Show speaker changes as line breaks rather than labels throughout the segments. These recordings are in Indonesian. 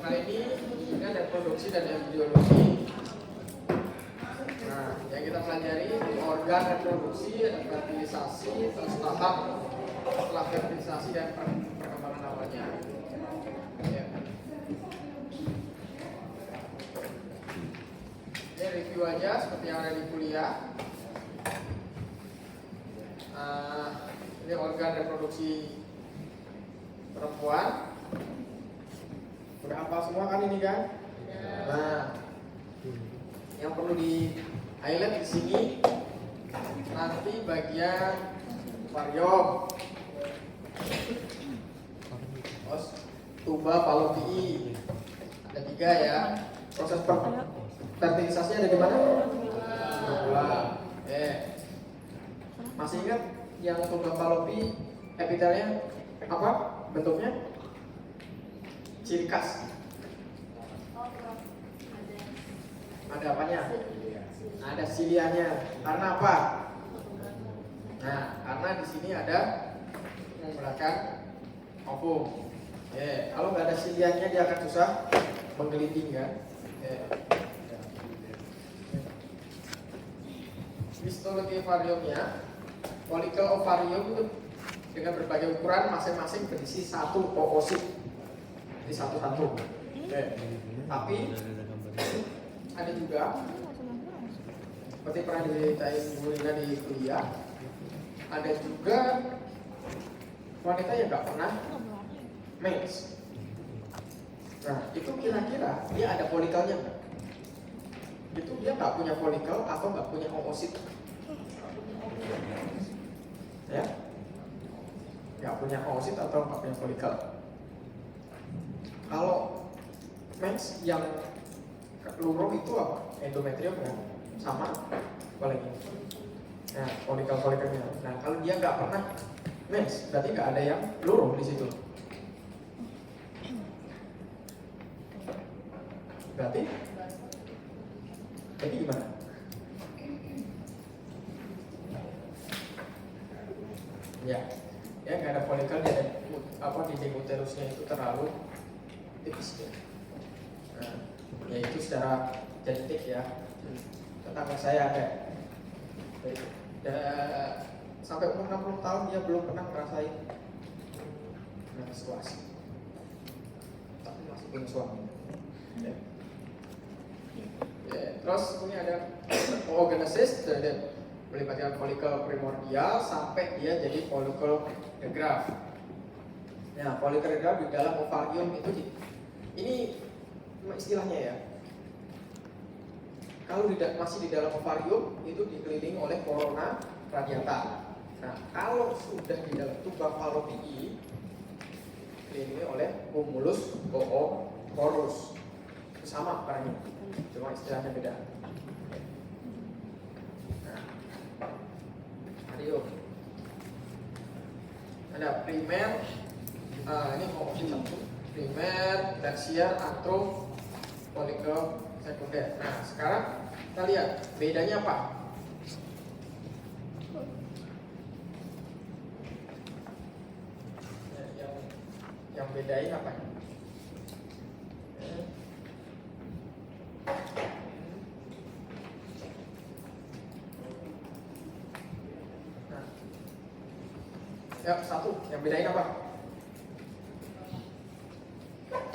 kali ini ada reproduksi dan embriologi. Nah, yang kita pelajari organ reproduksi, fertilisasi, terus tahap setelah fertilisasi dan perkembangan awalnya. Ya. Ini review aja seperti yang ada di kuliah. Ini organ reproduksi perempuan. Udah hafal semua kan ini kan? Nah, yang perlu di highlight di sini nanti bagian varium, terus tuba fallopiae, ada 3 ya. Proses fertilisasi ada di mana? Masih ingat yang tuba fallopiae epitelnya apa bentuknya? Ciri khas. Ada apanya? Ada silianya. Karena apa? Nah, karena di sini ada menggunakan ovum. Kalau nggak ada silianya dia akan susah menggelinding kan? Histologi ovariumnya, folikel ovarium itu dengan berbagai ukuran masing-masing berisi 1 oosit. Jadi satu-satu. Tapi ada juga seperti pernah diceritain Bu Lina di kuliah, ada juga wanita yang nggak pernah mens. Nah, itu kira-kira dia ada folikelnya nggak? Itu dia nggak punya folikel atau nggak punya oosit? Ya, nggak punya oosit atau nggak punya folikel. Kalau mens yang luruh itu apa? Endometrium kan? Sama apa lagi? Nah, folikel-folikelnya. Nah, kalau dia nggak pernah mens, berarti nggak ada yang luruh di situ. Berarti gimana? Ya nggak ada folikel, dia ada apa di uterusnya itu terlalu tipis ya. Nah, yaitu secara genetik ya. Tetangga saya ada sampai umur 60 tahun dia belum pernah ngerasain menstruasi, tapi masih punya suami. Terus ini ada oogenesis, melibatkan folikel primordial sampai dia jadi folikel degraf. Nah, folikel degraf di dalam ovarium itu ini istilahnya ya. Kalau masih di dalam ovarium itu dikelilingi oleh corona radiata. Nah, kalau sudah di dalam tuba fallopiae dikelilingi oleh humulus ooporus. Sama perannya, cuma istilahnya beda. Nah, arium. Ada primer, ini opsi 1. Primer, tersier, atau folikel sekunder. Nah, sekarang kita lihat bedanya apa? Yang bedain apa? Nah, satu, yang bedain apa?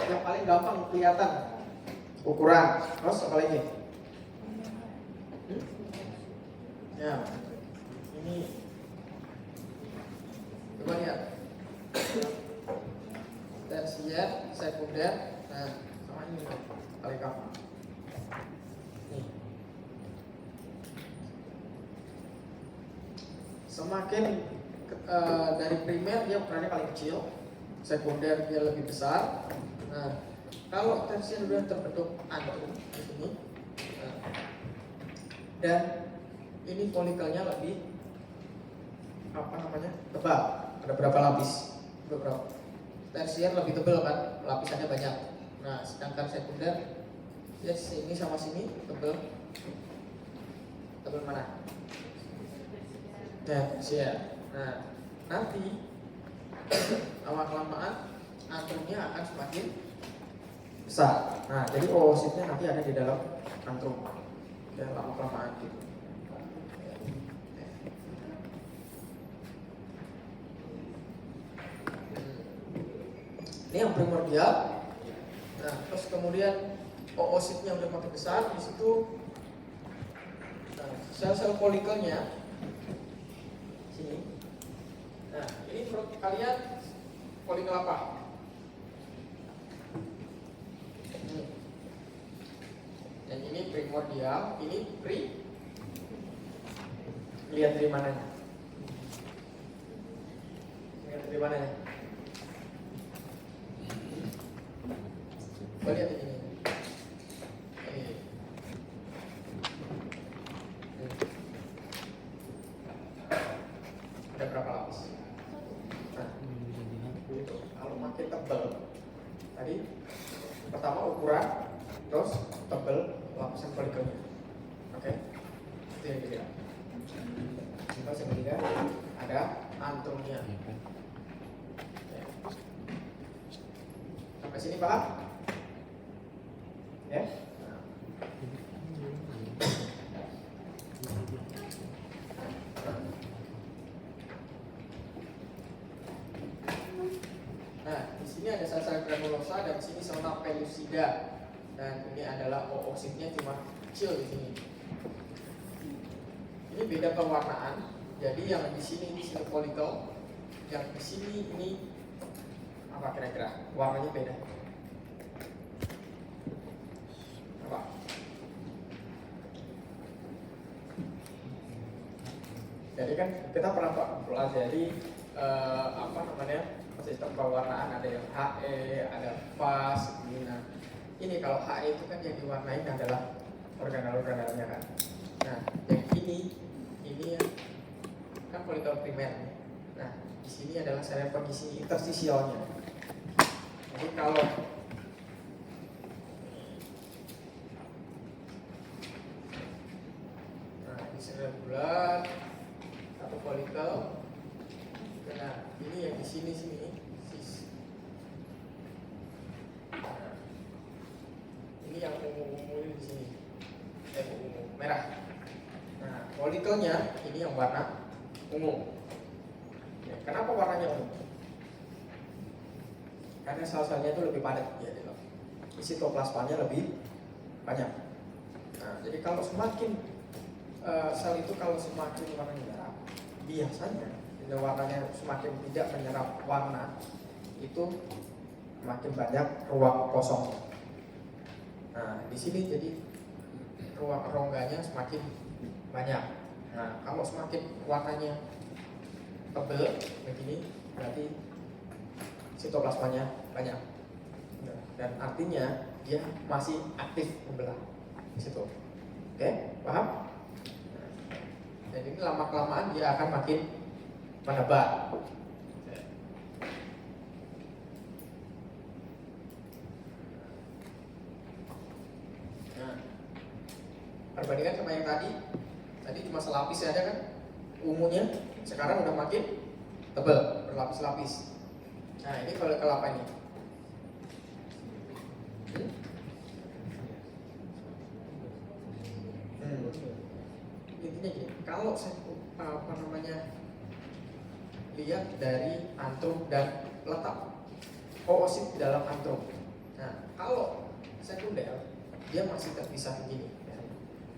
Yang paling gampang kelihatan ukuran. Terus apa lagi? Ya, ini coba lihat. Tersier, sekunder. Nah, sama ini paling gampang. Nih. Semakin dari primer dia ukurannya paling kecil, sekunder dia lebih besar. Nah, kalau tersier sudah terbentuk antrum di sini, dan ini folikelnya lebih tebal. Ada berapa lapis? Beberapa. Tersier lebih tebal kan, lapisannya banyak. Nah, sedangkan sekunder ya sini sama sini tebal. Tebal mana? Tersier. Nah, nanti lama kelamaan antrumnya akan semakin besar. Nah, jadi oositnya nanti ada di dalam antrum. Ya, lama-kelamaan gitu. Ini yang primordial. Nah, terus kemudian oositnya udah makin besar, di situ sel-sel folikelnya sini. Nah, ini menurut kalian folikel apa? Yang ini primordial, ini lihat dari mananya? Lihat dari mananya? Oh, lihat ini. Ada berapa lapis? Nah, itu kalau makin tebal, tadi pertama ukuran, terus tebal lapisan folikelnya. Oke, itu yang kedua. Terus yang ketiga ada antrumnya. Sampai sini paham? Ya. Nah, di sini ada sel-sel granulosa dan di sini zona pellucida. Dan ini adalah oositnya cuma kecil di sini. Ini beda pewarnaan. Jadi yang di sini ini sel folikel, yang di sini ini apa kira-kira? Warnanya beda. Apa? Jadi kan kita pernah pelajari apa namanya sistem pewarnaan, ada yang HE, ada fast, nah ini kalau HE itu kan yang diwarnain adalah organel-organelnya kan. Nah yang ini kan folikel primer. Nah di sini adalah sel pengisi interstisialnya. Jadi kalau ini sel bulat, satu folikel. Nah, ini yang di sini Nah, ini yang ungu-ungu di sini. Ungu merah. Nah, folikelnya ini yang warna ungu. Ya, kenapa warnanya ungu? Karena sel-selnya itu lebih padat ya, sitoplasmanya lebih banyak. Nah, jadi kalau semakin sel itu kalau semakin warnanya merah, biasanya warnanya semakin tidak menyerap warna, itu makin banyak ruang kosong. Nah, di sini jadi ruang rongganya semakin banyak. Nah, kalau semakin warnanya tebal begini, berarti sitoplasmanya banyak. Dan artinya dia masih aktif membelah di situ. Oke, paham? Jadi ini lama-kelamaan dia akan makin menebar. Nah, perbandingan sama yang tadi cuma selapis aja kan, ungunya sekarang udah makin tebal, berlapis-lapis. Nah ini folikel apa ini? Intinya gini, kalau saya lihat dari antrum dan letak oosit di dalam antrum. Nah, kalau sekunder dia masih terpisah begini.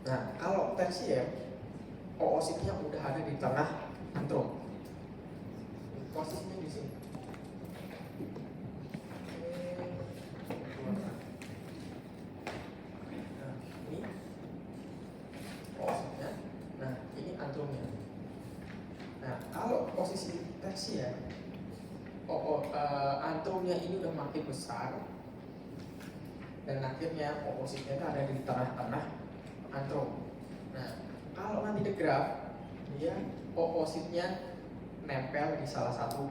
Nah, kalau tersier oositnya udah ada di tengah antrum. Posisinya di sini. Nah, ini oositnya. Nah, ini antrumnya. Nah, kalau posisi tersier, antrumnya ini udah makin besar dan akhirnya oositnya itu ada di tengah-tengah antrum. Nah, kalau nanti di graf, dia oositnya nempel di salah satu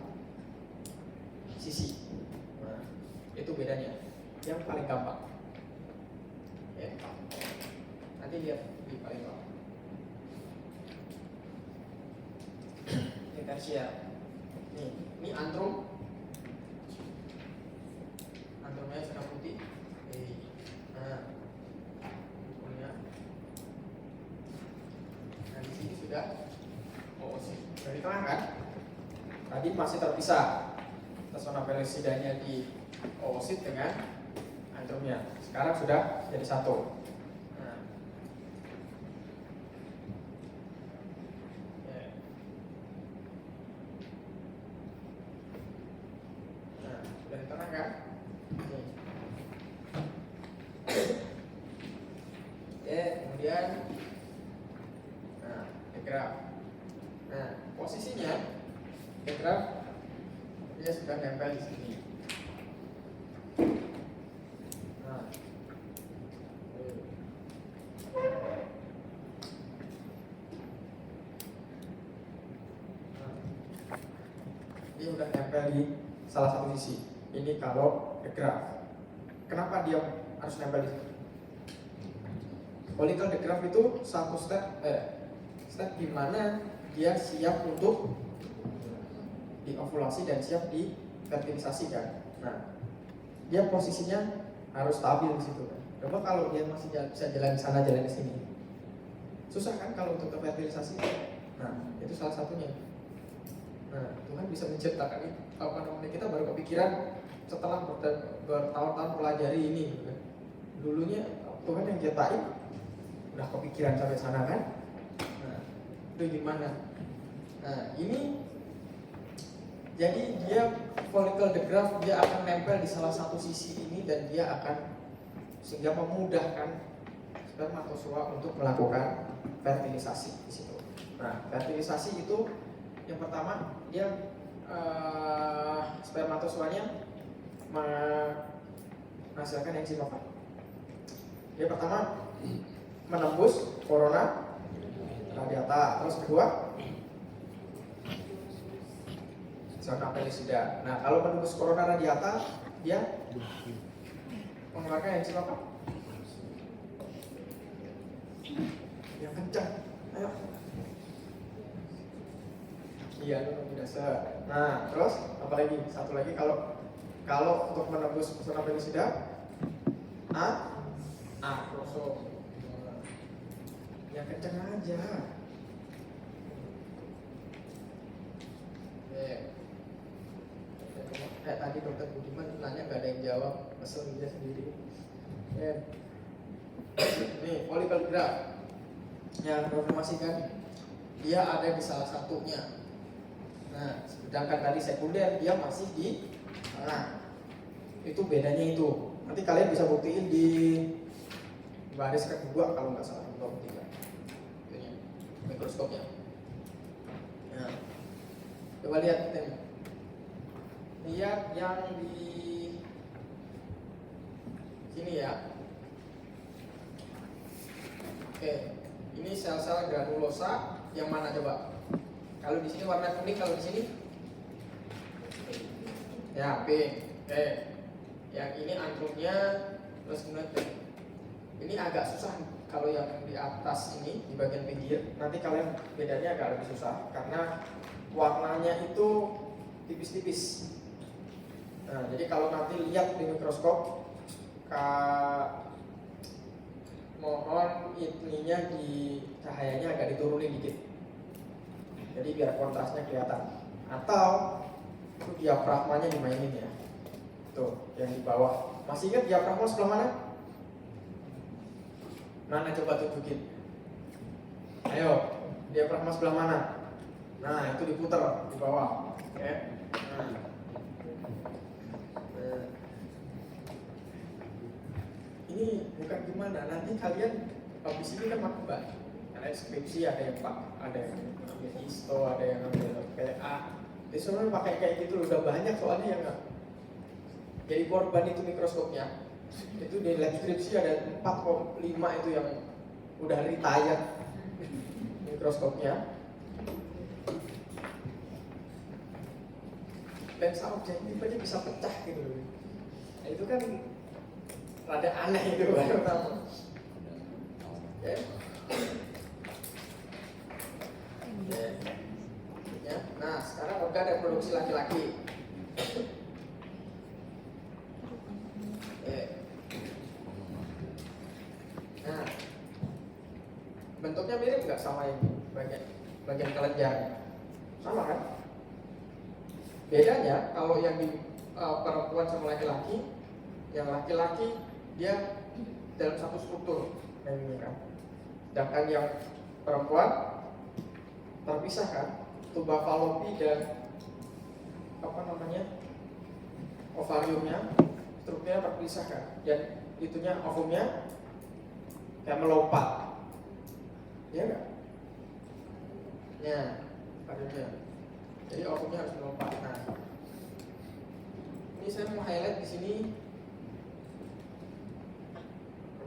sisi. Nah, itu bedanya. Yang paling gampang. Ya. Nanti lihat di paling bawah. Ini tersier. Ini antrum. Antrumnya sedang putih. ada oosit. Sudah di tengah kan? Tadi masih terpisah zona pelisidanya di oosit dengan antrumnya. Sekarang sudah jadi satu. Nah, sudah di tengah kan? Nih. Kemudian digraf. Nah, posisinya digraf dia sudah nempel di sini. Nah, dia sudah nempel di salah satu sisi. Ini kalau digraf. Kenapa dia harus nempel di sini? Follicle digraf itu satu step di mana dia siap untuk diovulasi dan siap difertilisasi kan. Nah, dia posisinya harus stabil di situ kan. Coba kalau dia masih bisa jalan ke sana jalan ke sini, susah kan kalau untuk fertilisasi. Nah, itu salah satunya. Nah, Tuhan bisa menciptakan itu. Apa namanya, kita baru kepikiran setelah bertahun-tahun pelajari ini. Dulunya Tuhan yang ciptain, udah kepikiran sampai sana kan. Nah, itu gimana? Nah, ini jadi dia follicle digraf dia akan nempel di salah satu sisi ini dan dia akan sehingga memudahkan spermatozoa untuk melakukan fertilisasi di situ. Nah, fertilisasi itu yang pertama dia spermatozoanya menghasilkan enzim apa? Dia pertama menembus corona radiata, terus kedua zona pelisida. Nah, kalau menembus corona radiata, dia mengeluarkan enzim apa? Yang kencang. Ayo. Iya, itu dasar. Nah, terus apa lagi? Satu lagi kalau untuk menembus zona pelisida, akrosom. Yang kencang aja. Tadi dokter Budiman nanya nggak ada yang jawab, kesel dia sendiri. Nih, follicle digraf yang konfirmasikan dia ada di salah satunya. Nah, sedangkan tadi sekunder dia masih di tengah. Itu bedanya itu. Nanti kalian bisa buktiin di baris kedua kalau nggak salah, kedua ketiga. Ini mikroskopnya. Nah, coba lihat ini. Lihat yang di sini ya. Oke, ini sel-sel granulosa yang mana coba? Kalau di sini warna kuning, kalau di sini ya pink. Oke, yang ini antrumnya, terus kemudian ini agak susah kalau yang di atas ini di bagian pinggir. Nanti kalian bedanya agak lebih susah karena warnanya itu tipis-tipis. Nah, jadi kalau nanti lihat di mikroskop, mohon ininya di cahayanya agak diturunin dikit. Jadi biar kontrasnya kelihatan. Atau itu diafragmanya dimainin ya. Tuh, yang di bawah. Masih ingat diafragma sebelah mana? Mana coba tunjukin. Ayo, diafragma sebelah mana? Nah, itu diputar di bawah. Oke. Nah. Ini bukan gimana, nanti kalian habis ini kan makan ada skripsi, ada yang ambil histo, ada yang ambil PA. Jadi sebenarnya pakai kayak gitu udah banyak soalnya yang nggak jadi korban itu mikroskopnya. Itu di lab skripsi ada 4,5 itu yang udah retired mikroskopnya. Lensa objektif aja bisa pecah gitu loh. Nah, itu kan rada aneh itu baru tahu. Ya. Ya. Nah, sekarang organ reproduksi laki-laki. Nah, bentuknya mirip nggak sama ini bagian? bagian kelenjar. Sama kan? Bedanya kalau yang di perempuan sama laki-laki, yang laki-laki dia dalam satu struktur, ini kan. Sedangkan yang perempuan terpisah kan, tuba falopi dan ovariumnya, strukturnya terpisah kan, dan itunya ovumnya kayak melompat, ya nggak? Ya, ovariumnya. Jadi ovumnya harus melompat. Nah, ini saya mau highlight di sini.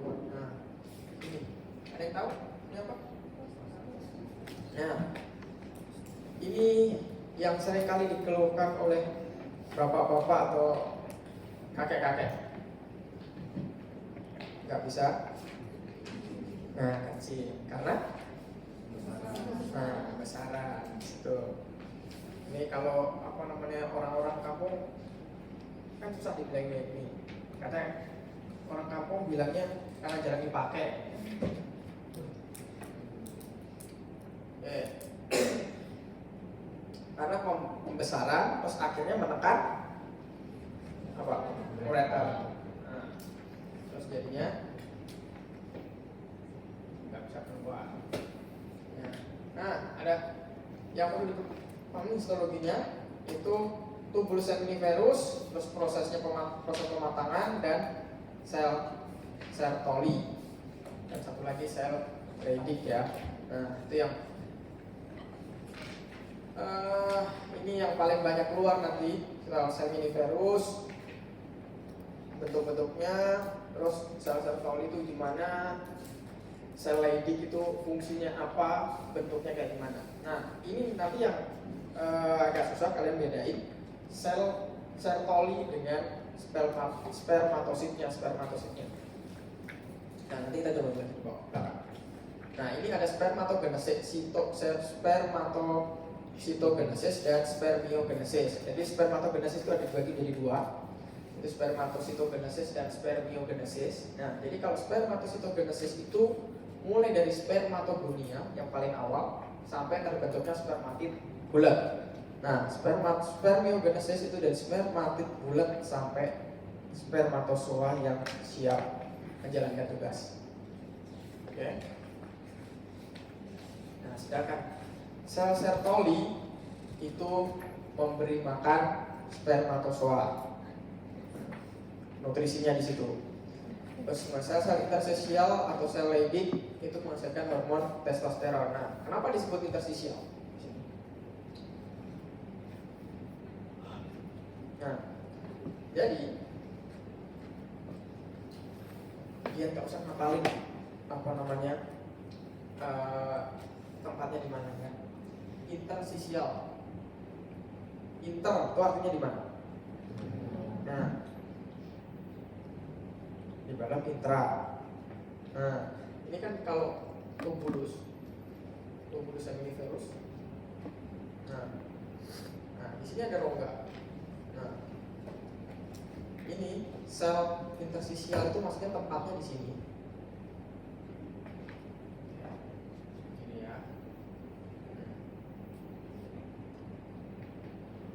Nah, ini ada yang tahu ini apa? Nah, ini yang sering kali dikeluhkan oleh bapak-bapak atau kakek-kakek. Nggak bisa. Nah, kecil karena besaran itu. Ini kalau orang-orang kampung kan susah dibilangnya ini. Karena orang kampung bilangnya karena jarang dipakai. Karena pembesaran terus akhirnya menekan ureter. Nah, terus jadinya nggak bisa keluar. Nah, ada yang perlu dipahami histologinya itu tubulus seminiferus, terus proses pematangan dan sel Sertoli, dan satu lagi sel Leydig ya. Nah, itu yang ini yang paling banyak keluar nanti, sel seminiferus bentuk-bentuknya, terus sel Sertoli itu di mana, sel Leydig itu fungsinya apa, bentuknya kayak gimana. Nah, ini nanti yang agak susah kalian bedain sel Sertoli dengan spermatositnya. Nah, nanti kita coba lihat di bawah. Nah, ini ada spermatogenesis, spermatositogenesis dan spermiogenesis. Jadi spermatogenesis itu ada dibagi jadi dua. Itu spermatositogenesis dan spermiogenesis. Nah, jadi kalau spermatositogenesis itu mulai dari spermatogonia yang paling awal sampai terbentuknya spermatid bulat. Nah, spermiogenesis itu dari spermatid bulat sampai spermatozoa yang siap menjalankan tugas. Oke. Nah, sedangkan sel Sertoli itu memberi makan spermatozoa. Nutrisinya di situ. Terus sel intersesial atau sel Leydig itu menghasilkan hormon testosteron. Nah, kenapa disebut intersesial? Nah, jadi dia nggak usah ngapalin tempatnya di mana kan? Intersesial. Inter itu artinya di mana? Nah, di dalam intra. Nah, ini kan kalau tubulus seminiferus. Nah, di sini ada rongga. Nah, ini sel intersesial itu maksudnya tempatnya di sini. Ini ya.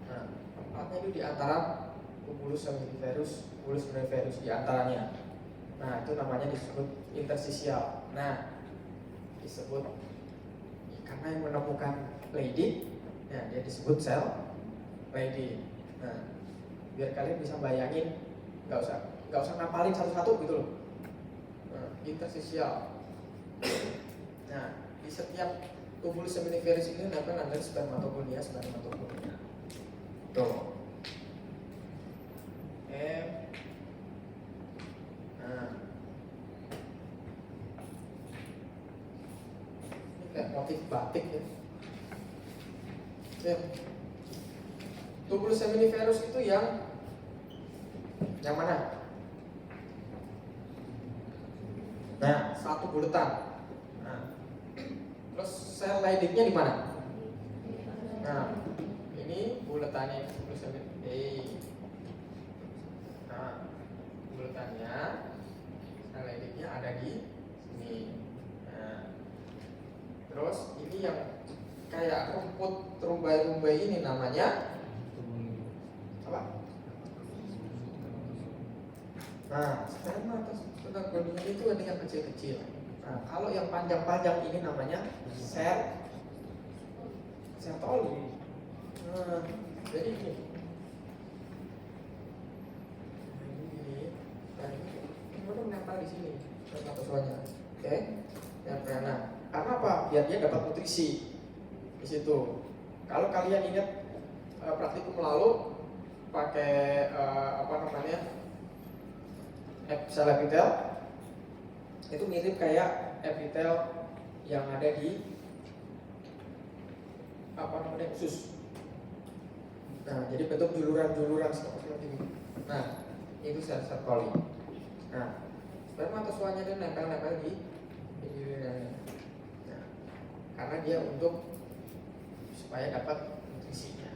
Nah, tempatnya itu di antara tubulus seminiferus, di antaranya. Nah, itu namanya disebut intersesial. Nah, disebut karena yang menemukan Leydig, nah dia disebut sel Leydig. Nah, biar kalian bisa bayangin, nggak usah ngapalin satu-satu gitu loh. Nah, intersesial. Nah, di setiap tubulus seminiferus ini namanya spermatogonia. Tuh. Nah, ini kayak motif batik ya. Tubulus seminiferus itu yang mana? Nah, satu bulatan. Nah, terus sel Leydignya di mana? Nah, ini bulatannya tubulus seminiferus. Nah, bulatannya sel Leydignya ada di sini. Nah, terus ini yang kayak kayak rumput rumbai-rumbai ini namanya apa? Nah, spermatogonia itu ada yang kecil-kecil. Nah, kalau yang panjang-panjang ini namanya sertoli. Nah, jadi ini. Ini menempel di sini spermatozoanya. Oke, nempel. Nah, karena apa? Biar dia dapat nutrisi di situ. Kalau kalian ingat praktikum lalu pakai sel epitel, itu mirip kayak epitel yang ada di usus. Nah, jadi bentuk juluran-juluran seperti ini. Nah, itu sel coli. Nah, spermatozoanya dia nempel-nempel di julurannya. Nah, karena dia untuk supaya dapat nutrisinya.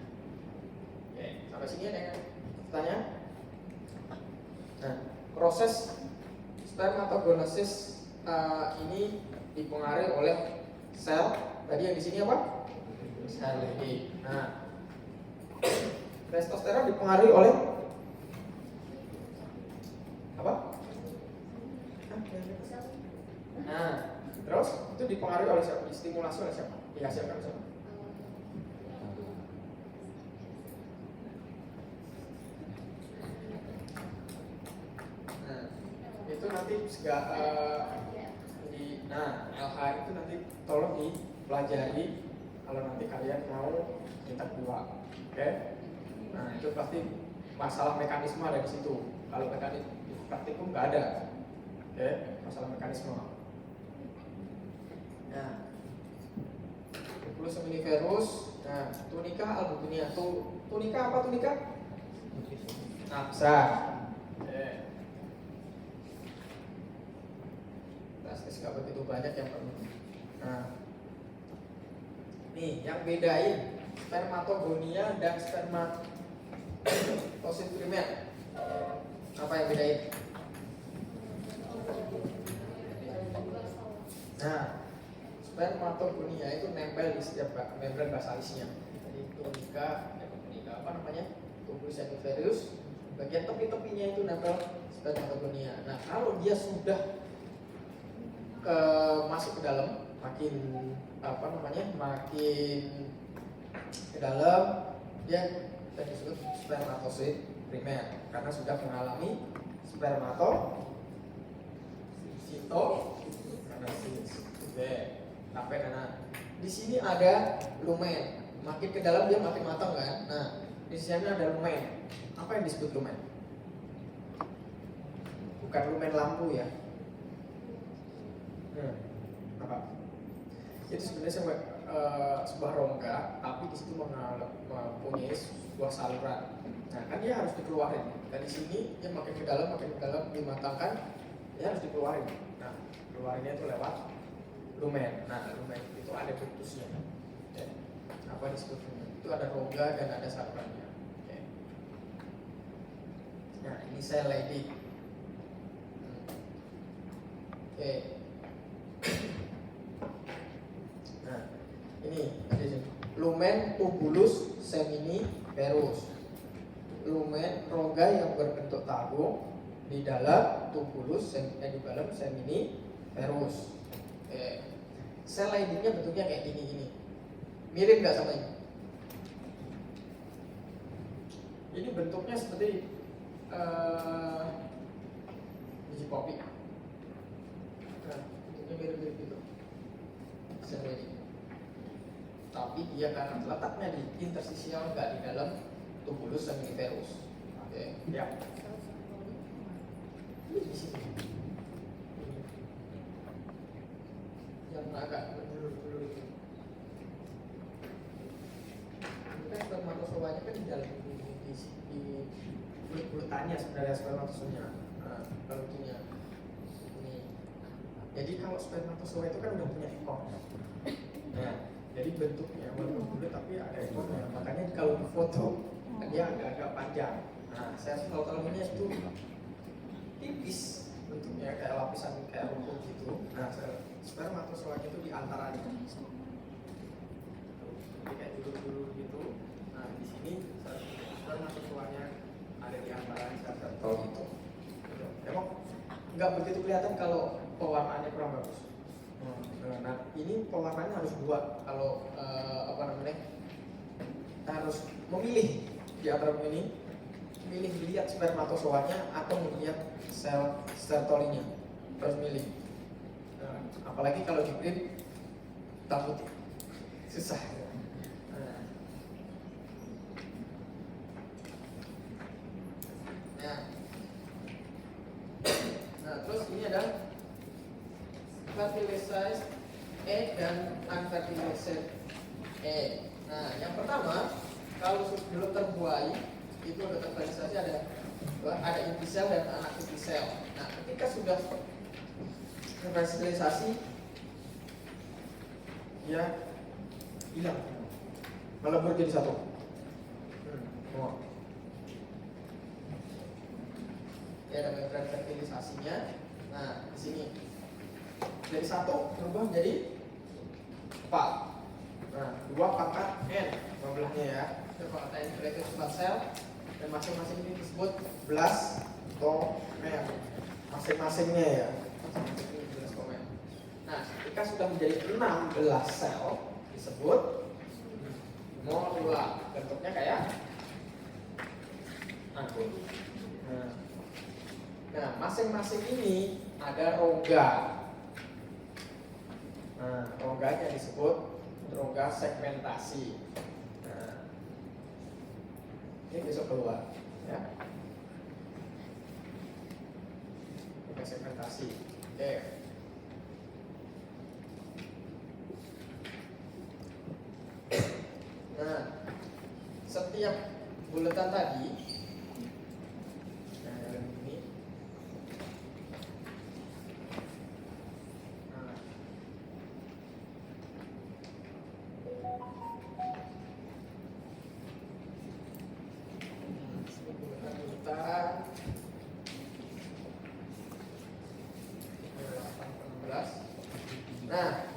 Oke, sampai sini ada yang tanya? Nah, proses spermatogenesis ini dipengaruhi oleh sel tadi yang di sini apa? Sel Leydig. Nah, testosteron dipengaruhi oleh apa? Nah, terus itu dipengaruhi oleh siapa? Distimulasi oleh siapa? Dihasilkan siapa? Itu nanti LH itu nanti tolong dipelajari kalau nanti kalian mau minta keluar. Oke? Nah, itu pasti masalah mekanisme ada di situ. Kalau mekanisme praktikum nggak ada. Oke? Masalah mekanisme. Nah, Nucleus seminiferus. Nah, tunika albuminia. Tunika apa tunika? Nah, besar. Oke. Testis nggak begitu banyak yang perlu. Nah, nih yang bedain spermatogonia dan spermatosit primer. Apa yang bedain? Nah, spermatogonia itu nempel di setiap membran basalisnya. Jadi tunika apa namanya? Tubulis seminiferus. Bagian tepi-tepinya itu nempel spermatogonia. Nah, kalau dia sudah masuk ke dalam, makin ke dalam, dia disebut spermatosit primer karena sudah mengalami spermatositogenesis. Oke, sampai karena di sini ada lumen, makin ke dalam dia makin matang kan. Nah, di sini ada lumen. Apa yang disebut lumen? Bukan lumen lampu ya. Apa? Itu sebenarnya sebuah rongga, tapi di situ mempunyai sebuah saluran. Nah, kan dia harus dikeluarin. Dari sini dia makin ke dalam, dimatangkan, dia harus dikeluarin. Nah, keluarinnya itu lewat lumen. Nah, lumen itu ada ductusnya. Ya. Apa disebut lumen? Itu ada rongga dan ada salurannya. Oke. Nah, ini sel Leydig. Oke. Nah, ini ada sini. Lumen tubulus seminiferus. Lumen rongga yang berbentuk tabung di dalam tubulus di dalam seminiferus. Sel Leydignya bentuknya kayak gini. Mirip nggak sama ini? Ini bentuknya seperti biji kopi. Nah, bentuknya mirip-mirip gitu. Sel Leydig. Tapi dia karena letaknya di interstisial, nggak di dalam tubulus seminiferus. Oke, ya. Di sini. Yang agak berdulur-dulur itu. Kita spermatozoanya kan di dalam di bulet-buletannya sebenarnya spermatozoanya. Nah, kalau punya ini. Jadi kalau spermatozoa itu kan udah punya ekor. Nah, jadi bentuknya walaupun bulat tapi ada ekornya. Makanya kalau di foto dia agak-agak panjang. Nah, sel-selnya itu tipis bentuknya kayak lapisan kayak rumput gitu. Nah, spermatozoanya itu di antaranya. Jadi kayak dulu gitu. Nah di sini spermatozoanya ada di antara sel-sel itu. Emang nggak begitu kelihatan kalau pewarnaannya kurang bagus. Nah ini pewarnaannya harus dua. Kalau harus memilih di antara ini, milih lihat spermatozoanya atau melihat sel sertolinya, harus milih. Apalagi kalau di print takut susah. Nah, terus ini ada fertilized egg dan unfertilized egg. Nah, yang pertama, kalau belum terbuai itu ada fertilisasi, ada inti sel dan anak inti sel. Nah, ketika sudah fertilisasi, ya hilang, melebur jadi satu. Ya, ada membran fertilisasinya. Nah, di sini dari satu berubah menjadi 4. Nah, 2 pangkat N jumlahnya ya. Pangkat N berarti 4 sel dan masing-masing ini disebut blastomer. Masing-masingnya ya. Masing-masing blastomer. Nah, ketika sudah menjadi 16 sel disebut morula. Bentuknya kayak anggur. Nah, masing-masing ini ada rongga. Nah, rongganya disebut rongga segmentasi. Nah, ini besok keluar, ya. Rongga segmentasi. Oke. Nah, setiap bulatan tadi,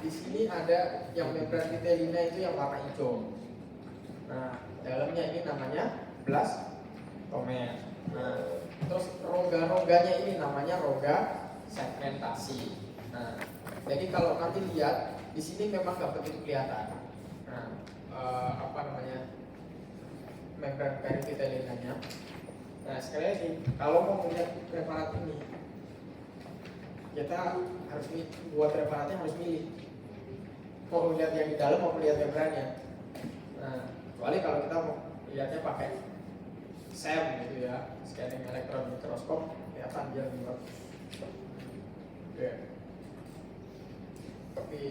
di sini ada yang membran vitelina itu yang warna hijau. Nah, dalamnya ini namanya blastomer. Nah, terus rongga-rongganya ini namanya rongga segmentasi. Nah, jadi kalau nanti lihat di sini memang nggak begitu kelihatan. Nah, membran perivitelinanya. Nah, sekali lagi kalau mau melihat preparat ini, kita harus buat preparatnya harus milih. Mau melihat yang di dalam, mau melihat membrannya. Nah, kecuali kalau kita mau lihatnya pakai SEM gitu ya, scanning elektron mikroskop, kelihatan dia lebih bagus. Oke. Tapi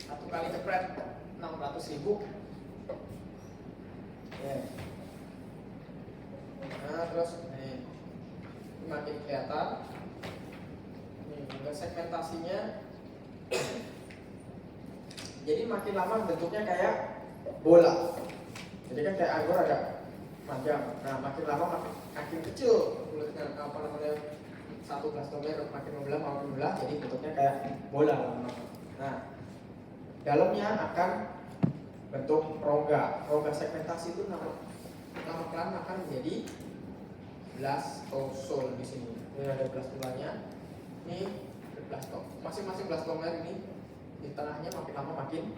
satu kali jepret 600.000. Oke. Nah, terus nih makin kelihatan. Nih, segmentasinya. Jadi makin lama bentuknya kayak bola. Jadi kan kayak anggur ada panjang. Nah, makin lama makin kecil kulitnya, satu blastomer makin membelah, jadi bentuknya kayak bola. Nah, dalamnya akan bentuk rongga. Rongga segmentasi itu lama-pelan akan menjadi blastosol di sini. Ini ada blastulanya. Ini blastomer. Masing-masing blastomer ini di tengahnya makin lama makin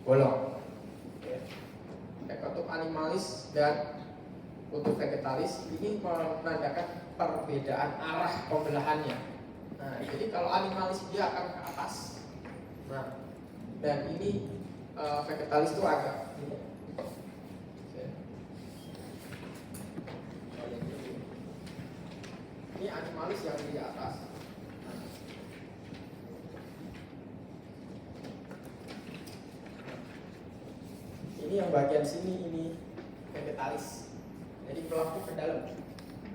bolong. Ekotop animalis dan untuk vegetalis ini menandakan perbedaan arah pembelahannya. Nah, jadi kalau animalis dia akan ke atas. Nah, dan ini vegetalis itu agak ini. Ini animalis yang di atas. Ini yang bagian sini ini vegetalis. Jadi pelaku ke dalam.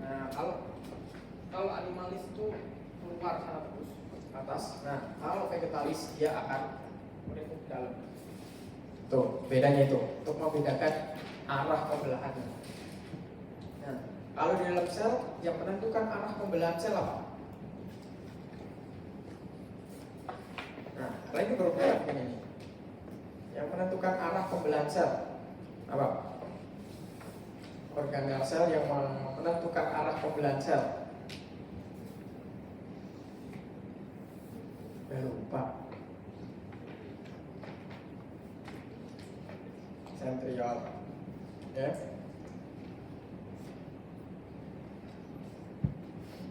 Nah, kalau animalis itu keluar sana terus ke atas. Nah, kalau vegetalis dia akan menuju ke dalam. Tuh, bedanya itu untuk membedakan arah pembelahannya. Nah, kalau di dalam sel yang menentukan arah pembelahan sel apa? Nah, ini berbeda dengan ini. Yang menentukan arah pembelahan sel apa? Organel sel yang menentukan arah pembelahan sel. Lupa. Sentriol, ya.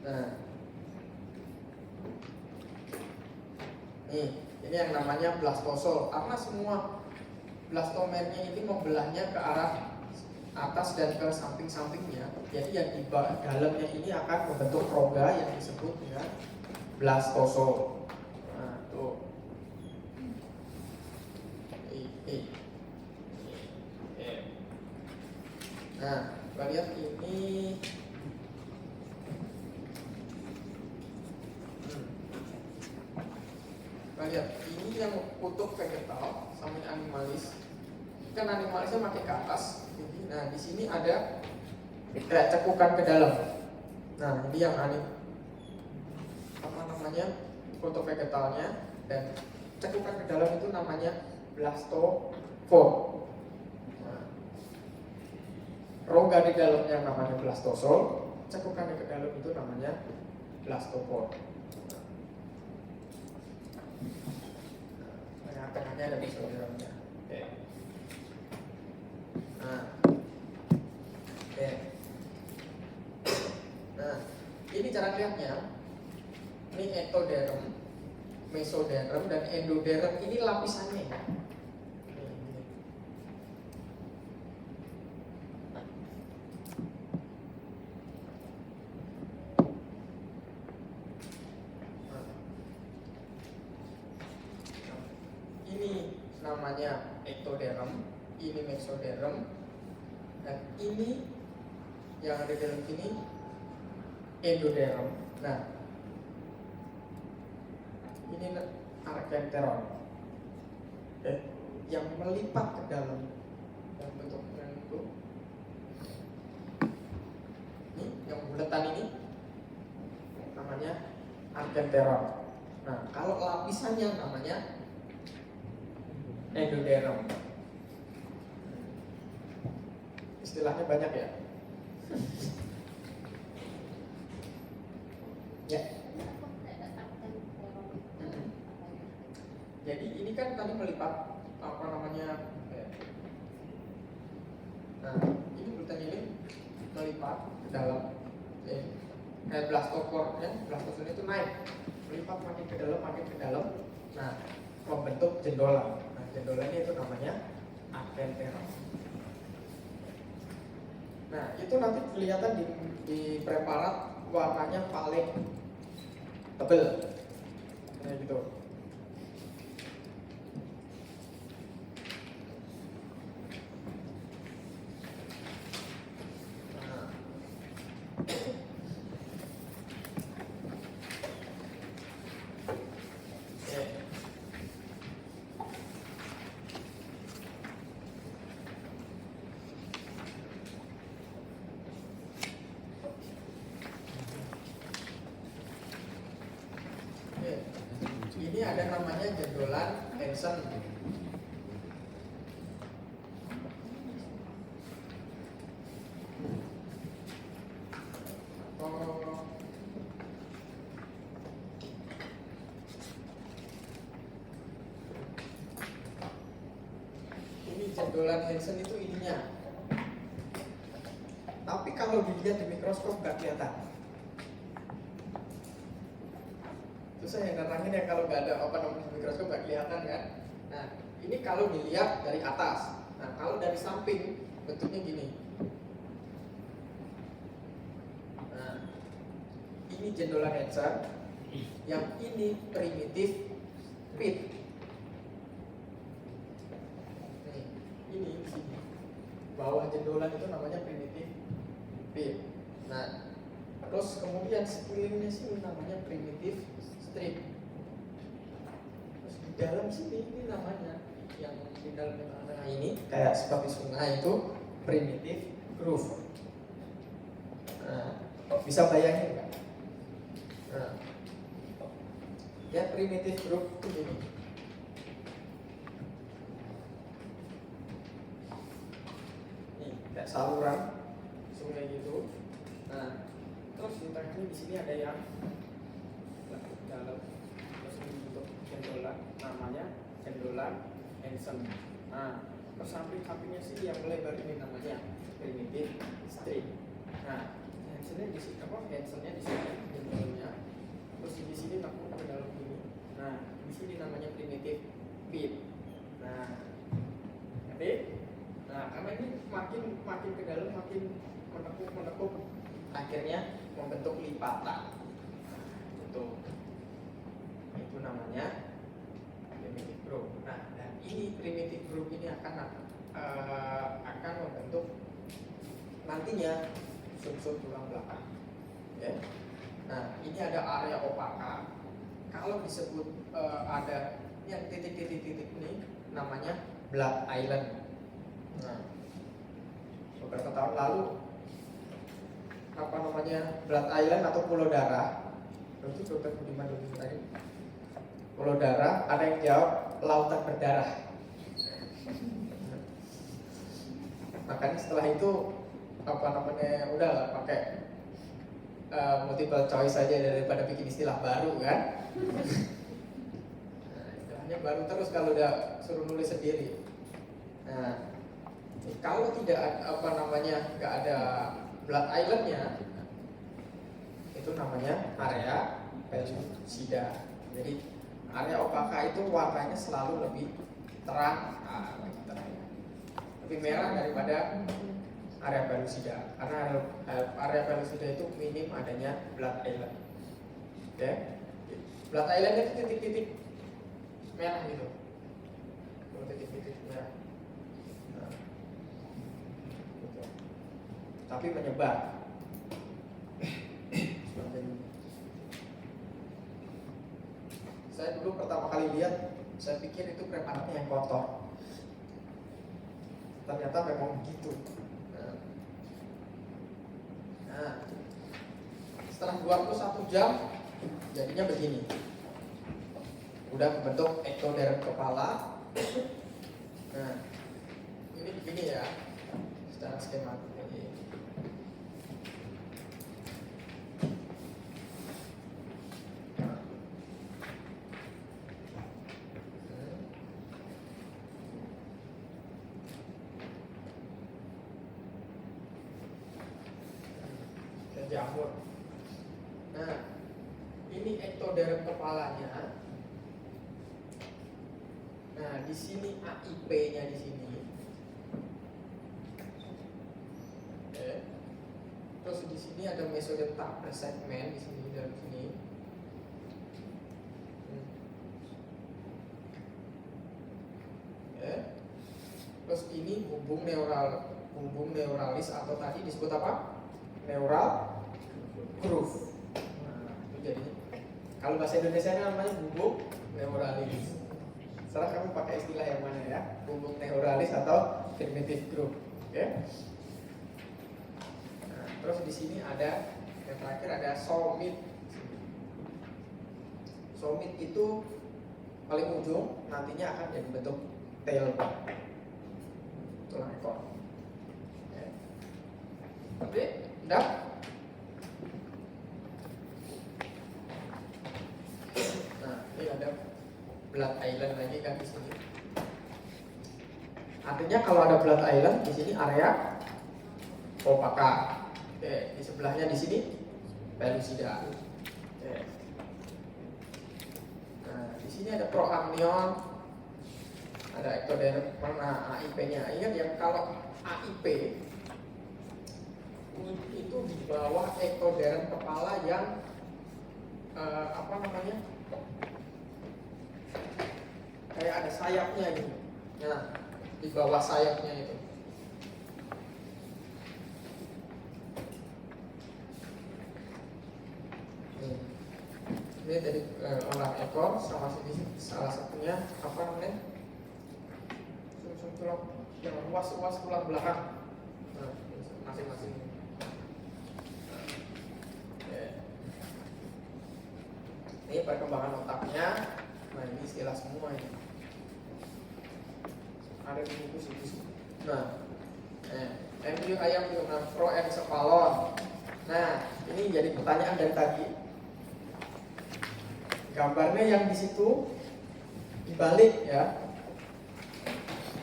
Nah, ini yang namanya blastosol. Karena semua blastomernya ini membelahnya ke arah atas dan ke samping-sampingnya. Jadi yang di dalamnya ini akan membentuk rongga yang disebut dengan blastosol. Nah, tuh. Nah, kita lihat ini. Kita lihat ini yang kutub vegetal sampai animalis. Kan animalisnya pakai ke atas. Nah, di sini ada kayak cekukan ke dalam. Nah, ini yang kutub vegetalnya, dan cekukan ke dalam itu namanya blastofor. Rongga di dalamnya namanya blastosol, cekukan ke dalam itu namanya blastopor. Tengah-tengahnya ada mesodormnya. Oke. Nah, oke. Nah, ini cara lihatnya. Ini ectoderm, mesoderm, dan endoderm. Ini lapisannya. Namanya ectoderm, ini mesoderm, dan ini yang ada di dalam sini endoderm. Nah, ini archenteron, yang melipat ke dalam dan bentuknya itu. Ini yang bulatan ini namanya archenteron. Nah, kalau lapisannya namanya endoderm. Istilahnya banyak ya. Ya. Jadi ini kan tadi melipat apa namanya? Nah, ini bulatan ini melipat ke dalam. Kayak blastopor, ya, blastosol itu naik, melipat makin ke dalam. Nah, membentuk jendolan. Nah, jendolannya itu namanya archenteron. Nah, itu nanti kelihatan di preparat warnanya paling tebal. Kayak gitu. Ini ada namanya jendolan Hansen. Ini jendolan Hansen itu ininya. Tapi kalau dilihat di mikroskop nggak kelihatan. Susah yang nerangin ya kalau nggak ada mikroskop nggak kelihatan kan. Nah, ini kalau dilihat dari atas. Nah, kalau dari samping bentuknya gini. Nah, ini jendolan Hansen, yang ini primitif pit. Ini di sini. Bawah jendolan itu namanya primitif pit. Nah, terus kemudian sekelilingnya sini namanya primitif strip. Terus di dalam sini ini namanya yang di dalam tengah-tengah ini kayak seperti sungai itu primitive groove. Nah, bisa bayangin nggak? Nah, ya primitive groove itu gini. Hansen. Nah, samping-sampingnya sih yang lebar ini namanya primitive string. Nah, Hansennya di sini apa? Hansennya di sini jempolnya. Terus di sini takut ke dalam ini. Nah, di sini namanya primitive bit. Nah, oke. Nah, karena ini makin ke dalam makin menekuk, akhirnya membentuk lipatan. Itu namanya primitive group. Nah, dan ini primitive group ini akan membentuk nantinya sub-sub tulang belakang. Ya. Nah, ini ada area opaka. Kalau disebut ada yang titik-titik ini namanya blood island. Nah, beberapa tahun lalu blood island atau pulau darah. Itu Dr. Budiman dulu tadi. Pulau darah, ada yang jawab lautan berdarah. Makanya setelah itu udah lah pakai multiple choice saja daripada bikin istilah baru kan. Nah, istilahnya baru terus kalau udah suruh nulis sendiri. Nah, kalau tidak nggak ada blood islandnya, itu namanya area pellucida. Jadi area opaka itu warnanya selalu lebih terang, lebih merah daripada area pellucida. Karena area pellucida itu minim adanya blood island. Oke, blood island itu titik-titik merah gitu, titik-titik merah. Nah, gitu. Tapi menyebar. Saya dulu pertama kali lihat, saya pikir itu preparatnya yang kotor. Ternyata memang begitu. Nah, setelah 21 jam, jadinya begini. Udah membentuk ektoderm kepala. Nah, ini begini ya, secara skematik ini. Jamur. Nah, ini ektoderm kepalanya. Nah, di sini AIP-nya di sini. Oke. Terus di sini ada mesodental segmen di sini dalam sini. Oke. Terus ini bumbung neuralis atau tadi disebut apa? Neural groove. Nah, itu jadinya. Kalau bahasa Indonesia namanya bumbung neuralis. Serah kamu pakai istilah yang mana ya? Bumbung neuralis atau primitive groove. Oke? Nah, terus di sini ada yang terakhir ada somit. Somit itu paling ujung nantinya akan jadi bentuk tailbone, tulang ekor. Oke? Oke? Udah? Nah, ini ada blood island lagi kan di sini. Artinya kalau ada blood island di sini area opaka. Oke, di sebelahnya di sini pellucida. Oke. Nah, di sini ada proamnion, ada ektoderm, mana AIP-nya. Ingat ya, kalau AIP itu di bawah ektoderm kepala yang kayak ada sayapnya gitu. Nah, di bawah sayapnya itu. Ini dari orang ekor sama sini salah satunya sum-sum tulang yang ruas tulang belakang. Nah, masing-masing. Ini perkembangan otaknya. Nah, ini istilah semua ini. Ada di buku. Nah, embryo ayam dengan proencephalon. Nah, ini jadi pertanyaan dari tadi. Gambarnya yang di situ dibalik ya.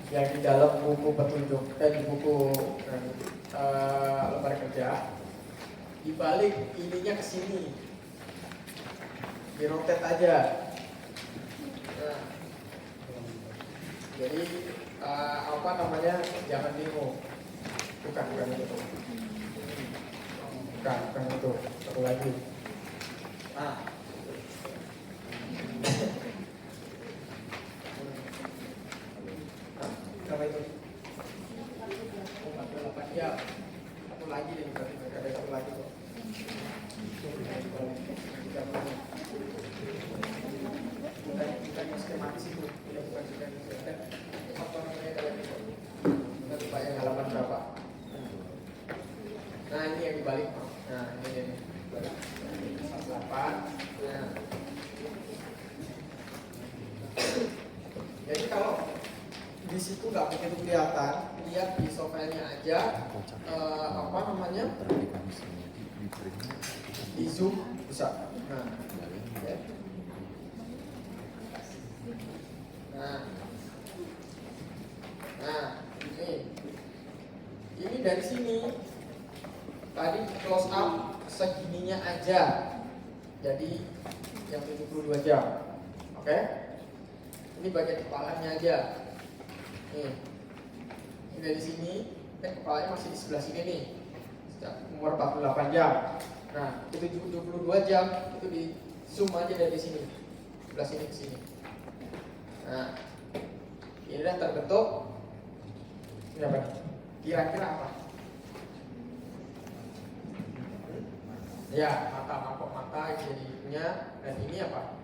yang di dalam buku petunjuk di buku lembar kerja, dibalik ininya ke sini, dirotate aja. Nah, jadi apa namanya, jangan bingung, bukan itu, bukan itu, satu lagi. Nah, berapa itu? 48 jam. Satu lagi nih, ada satu lagi kok. Bukan skematis itu, tidak bukan skematis. Apa namanya kalian itu? Kita lupa yang halaman berapa? Nah ini yang dibalik. Nah ini balik. 48. Nah. Jadi kalau di situ nggak begitu kelihatan, lihat di softwarenya aja apa namanya, di zoom bisa. Nah, okay. nah ini dari sini tadi close up segininya aja, jadi yang 72 jam, oke? Okay? Ini bagian kepalanya aja. Nih, ini dari sini, kepalanya masih di sebelah sini nih, umur 48 jam. Nah, itu 22 jam, itu di zoom aja dari sini, sebelah sini ke sini. Nah, ini udah terbentuk. Ini apa? Kira-kira apa? Ya, mangkok mata jadinya, dan ini apa?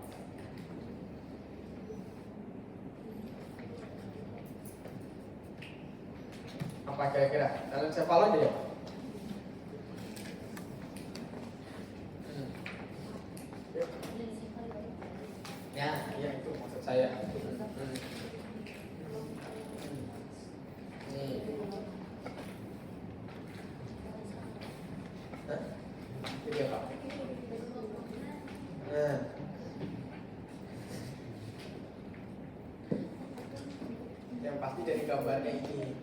Apa kira-kira? Dalam cephalon dia? Ya, iya itu maksud saya. Nih. Hah? Ini apa? Nah. Yang pasti dari gambarnya ini.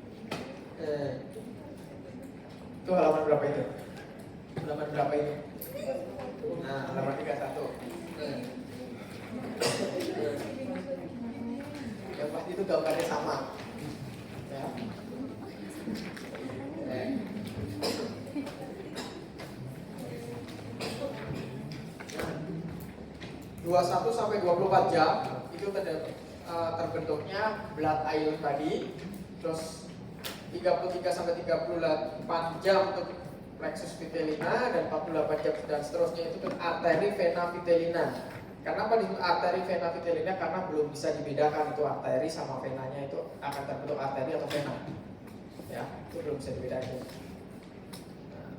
Itu halaman berapa itu? Halaman berapa itu? Nah, halaman 31. Yang pasti itu gambarnya sama. Ya. 21 sampai 24 jam itu terbentuknya blood ion tadi. Terus 33 sampai 38 jam untuk plexus vitellina, dan 48 jam dan seterusnya itu untuk arteri vena vitellina. Kenapa disebut arteri vena vitellina? Karena belum bisa dibedakan itu arteri sama venanya, itu akan terbentuk arteri atau vena. Ya, itu belum bisa dibedakan. Nah,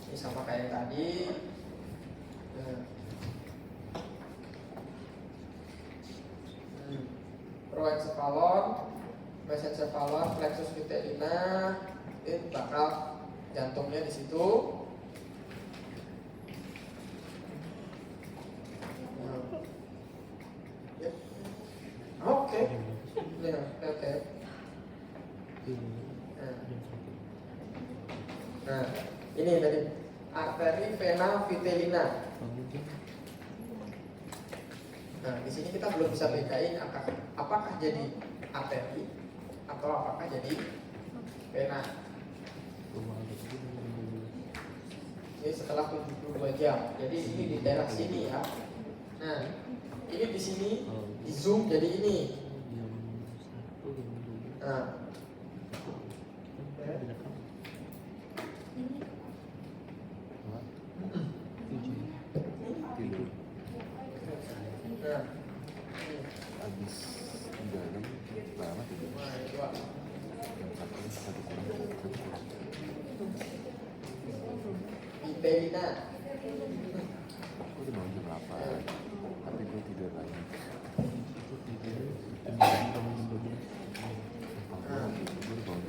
ini sama kayak yang tadi. Proencephalon, mesencephalon, plexus vitellina, ini bakal jantungnya di situ. Oke. Nah, ini tadi arteri vena vitellina. Nah, di sini kita belum bisa bedain apakah jadi arteri atau apakah jadi vena. Ini setelah 72 jam. Jadi ini di daerah sini ya. Nah, ini di sini di zoom jadi ini. Nah. Vitellina.
Aku udah bangun jam 8, tapi gue tidur lagi.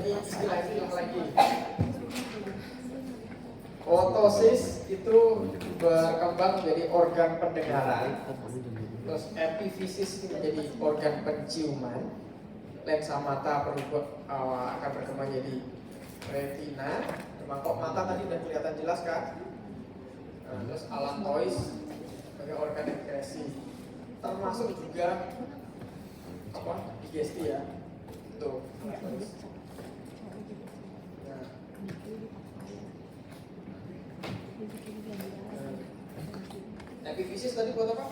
Ini istilah lagi. Otosis itu berkembang menjadi organ pendengaran. Terus epifisis itu menjadi organ penciuman. lensa mata akan berkembang jadi retina. Mangkok mata tadi udah kelihatan jelas kan? Nah, terus allantois sebagai organ ekskresi, termasuk juga digesti ya. Tuh. Nah. Epifisis tadi buat apa?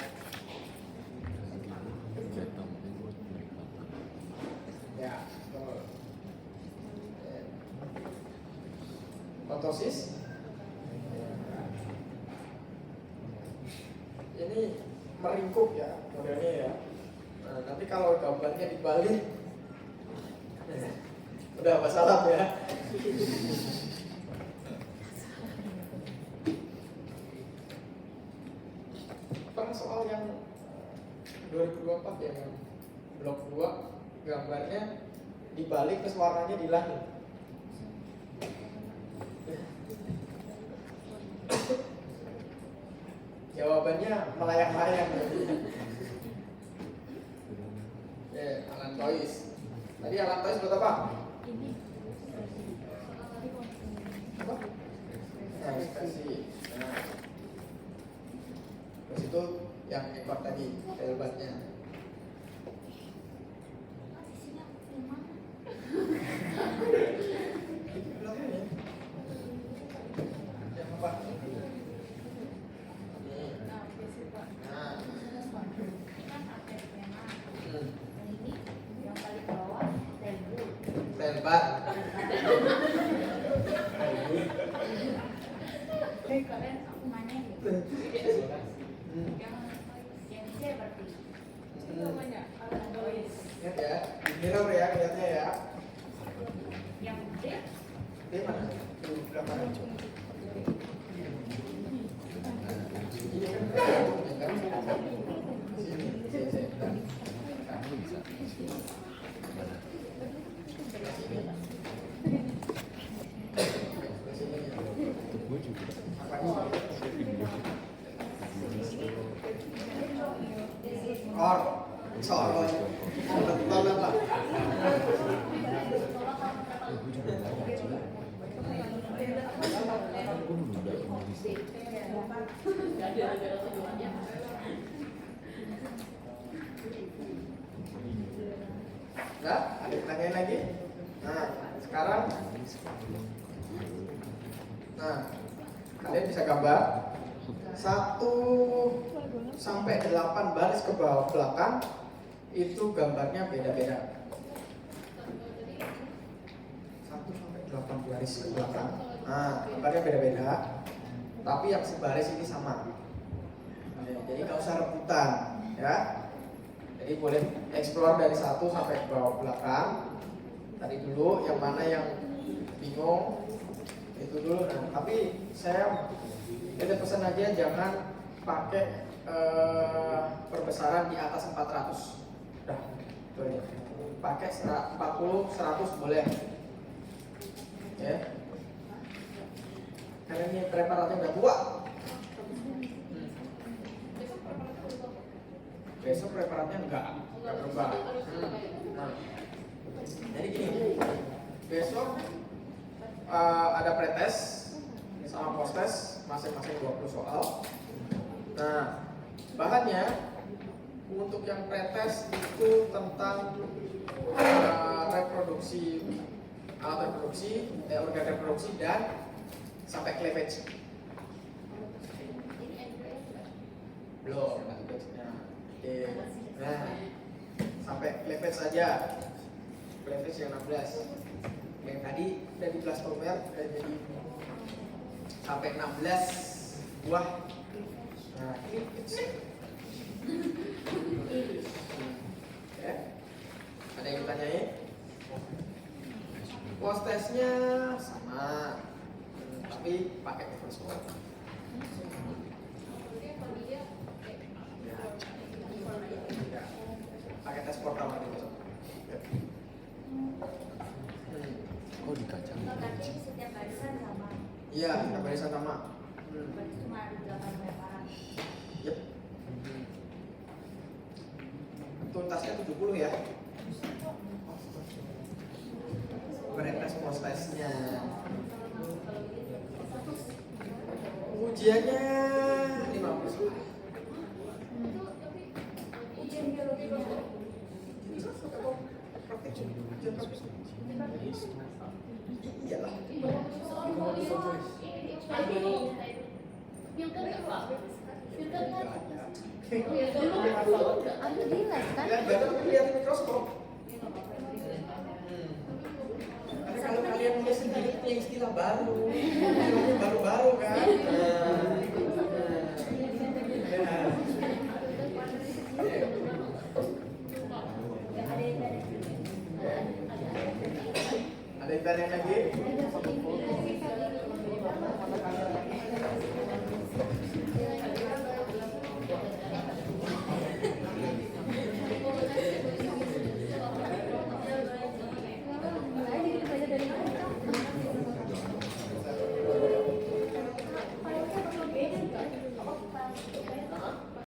Ya, betul. Otosis. Ini meringkuk ya modelnya ya. Nah, nanti kalau gambarnya dibalik, udah masalah ya. Pernah soal yang 2024 ya, yang blok 2 gambarnya dibalik terus warnanya dihilangin. Jawabannya melayang-layang. Allantois. Tadi allantois buat apa? Apa? Nah, ekspresi. Nah. Terus itu yang ekor tadi, hebatnya. Yang apa? Lebat.
Kalian aku nanya gitu. Yang C berarti. Itu namanya allantois.
Lihat ya, di mirror ya lihatnya ya.
Yang D
D mana? Tuh, belakang. Ini kan ya kan? Sini, sini.
Kamu bisa. Gue juga.
Soal betul apa?
Gue juga nggak tahu. Gue nunda kondisi.
Nah, ada pertanyaan lagi? Nah, sekarang kalian bisa gambar 1 sampai 8 baris ke bawah belakang itu gambarnya beda-beda. 1 sampai 8 baris ke belakang. Nah, gambarnya beda-beda. Tapi yang sebaris ini sama. Jadi nggak usah rebutan, ya. Jadi boleh explore dari 1 sampai ke bawah belakang. Tadi dulu yang mana yang bingung itu dulu. Nah, tapi saya pesan aja jangan pakai perbesaran di atas 400. Udah, itu aja. Pakai 40, 100 boleh. Ya. Karena ini preparatnya udah tua. Besok preparatnya enggak berubah. Nah, jadi gini, besok ada pretest sama posttest masing-masing 20 soal. Nah, bahannya untuk yang pretest itu tentang reproduksi, alat reproduksi, organ reproduksi dan sampai cleavage. Belum, oke. Nah, sampai cleavage saja. Cleavage yang 16. Yang tadi udah di blastomer jadi sampai 16 buah. Nah, cleavage. Ya. Ada yang ditanyain? Post testnya sama, tapi pakai microscope. Pakai tes portal nanti besok.
Oh, dikacang.
Tapi setiap barisan sama.
Iya, kita barisan sama.
Berarti cuma ada 8 preparan.
Yep. Tuntasnya 70 ya. ujiannya 50 slide.
Ujian biologinya.
Iyalah.
Ambil di les kan?
Lihat gambar tapi lihat mikroskop. Karena kalau kalian nulis sendiri punya istilah baru, istilahnya baru-baru kan. Ada yang tanya lagi?